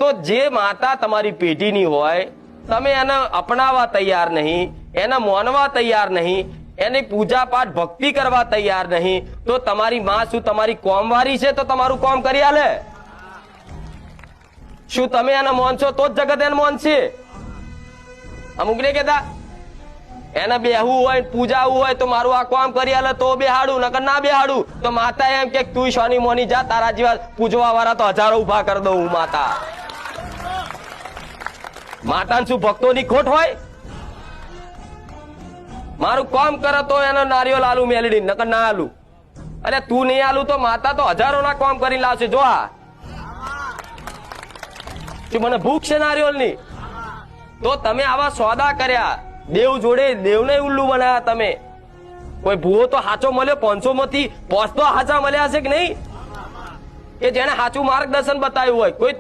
તો જે માતા તમારી પેઢીની હોય તમે એને અપનાવવા તૈયાર નહીં, એને માનવા તૈયાર નહીં, એની પૂજા પાઠ ભક્તિ કરવા તૈયાર નહીં, તો તમારી માં શું તમારી કોમવારી છે તો તમારું કોમ કરી આલે? શું તમે એને માનશો તો જ જગત એને માનશે? અમુક ને કેતા એને બેહવું હોય પૂજાવું હોય તો મારું આ કામ કરી આલે તો બેહાડું, નકર ના બેહાડું. તો માતા એમ કે તું શોની મોની જા, તારા જેવા પૂજવા વાળા તો હજારો ઉભા કરી દઉં હું. માતાને શું ભક્તોની ખોટ હોય? મારું કામ કરે તો એને નારિયેળ આલુ મેલડી, નકર ના આલુ. અરે તું નહીં આલુ તો માતા તો હજારો ના કામ કરી લાવશે. જો આ શું મને ભૂખ છે નારિયેળ ની? તો તમે આવા સોદા કર્યા દેવ જોડે, દેવને ઉલ્લુ બનાવ્યા તમે. કોઈ ભૂવો તો સાચો મળ્યો 500 માંથી 5 તો સાચા મળ્યા હશે કે નહીં? કે જેને સાચું માર્ગદર્શન બતાવ્યું હોય. કોઈ